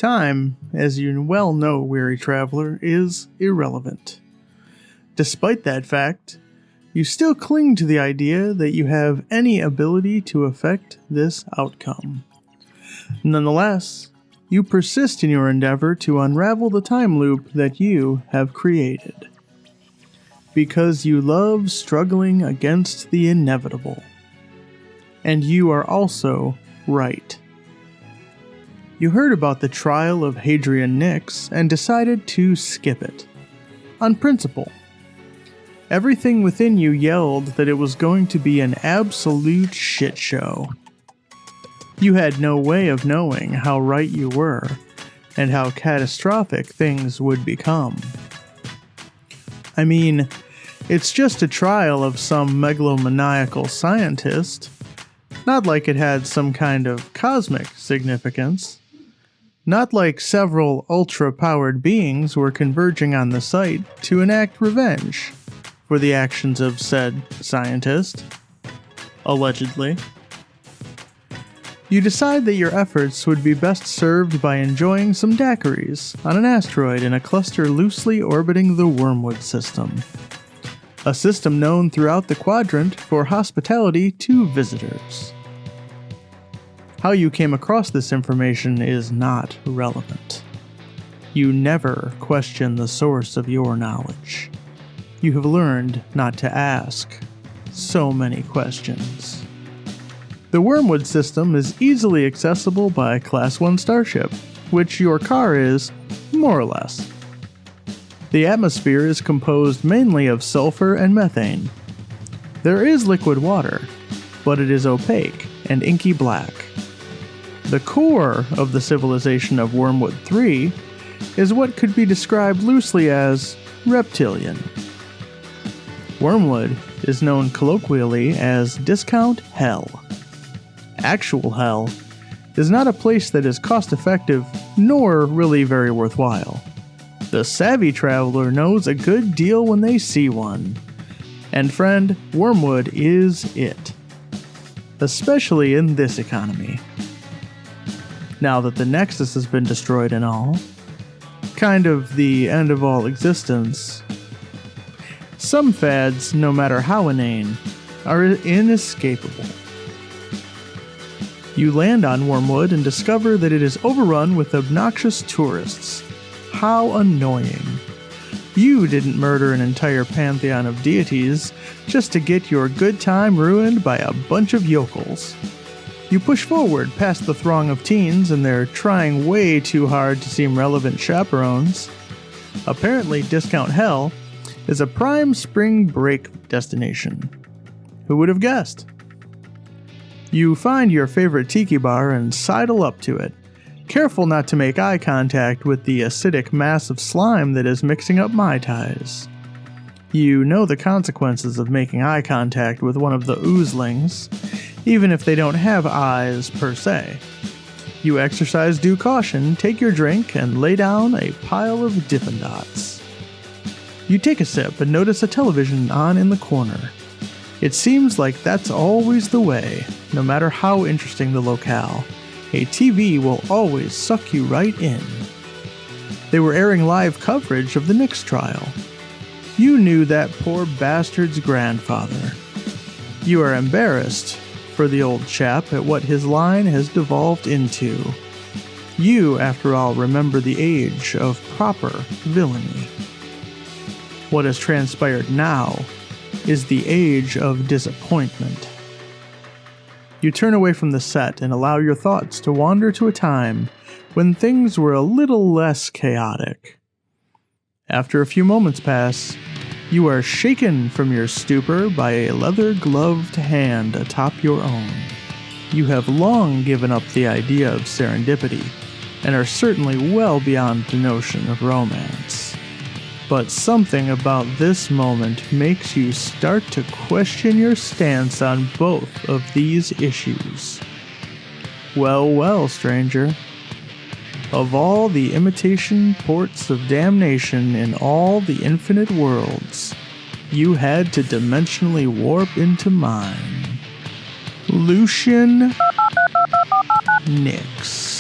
Time, as you well know, weary traveler, is irrelevant. Despite that fact, you still cling to the idea that you have any ability to affect this outcome. Nonetheless, you persist in your endeavor to unravel the time loop that you have created. Because you love struggling against the inevitable. And you are also right. You heard about the trial of Hadrian Nix and decided to skip it. On principle. Everything within you yelled that it was going to be an absolute shit show. You had no way of knowing how right you were, and how catastrophic things would become. I mean, it's just a trial of some megalomaniacal scientist, not like it had some kind of cosmic significance, not like several ultra-powered beings were converging on the site to enact revenge for the actions of said scientist, allegedly. You decide that your efforts would be best served by enjoying some daiquiris on an asteroid in a cluster loosely orbiting the Wormwood system, a system known throughout the quadrant for hospitality to visitors. How you came across this information is not relevant. You never question the source of your knowledge. You have learned not to ask so many questions. The Wormwood system is easily accessible by a Class 1 starship, which your car is, more or less. The atmosphere is composed mainly of sulfur and methane. There is liquid water, but it is opaque and inky black. The core of the civilization of Wormwood 3 is what could be described loosely as reptilian. Wormwood is known colloquially as Discount Hell. Actual hell is not a place that is cost-effective nor really very worthwhile. The savvy traveler knows a good deal when they see one. And friend, Wormwood is it. Especially in this economy. Now that the Nexus has been destroyed and all, kind of the end of all existence, some fads, no matter how inane, are inescapable. You land on Wormwood and discover that it is overrun with obnoxious tourists. How annoying. You didn't murder an entire pantheon of deities just to get your good time ruined by a bunch of yokels. You push forward past the throng of teens and they're trying way too hard to seem relevant chaperones. Apparently, Discount Hell is a prime spring break destination. Who would have guessed? You find your favorite tiki bar and sidle up to it, careful not to make eye contact with the acidic mass of slime that is mixing up Mai Tais. You know the consequences of making eye contact with one of the oozlings, even if they don't have eyes per se. You exercise due caution, take your drink, and lay down a pile of Dippin' Dots. You take a sip and notice a television on in the corner. It seems like that's always the way, no matter how interesting the locale. A TV will always suck you right in. They were airing live coverage of the Nix trial. You knew that poor bastard's grandfather. You are embarrassed for the old chap at what his line has devolved into. You, after all, remember the age of proper villainy. What has transpired now is the age of disappointment. You turn away from the set and allow your thoughts to wander to a time when things were a little less chaotic. After a few moments pass, you are shaken from your stupor by a leather-gloved hand atop your own. You have long given up the idea of serendipity, and are certainly well beyond the notion of romance. But something about this moment makes you start to question your stance on both of these issues. Well, stranger. Of all the imitation ports of damnation in all the infinite worlds, you had to dimensionally warp into mine. Lucian Nix.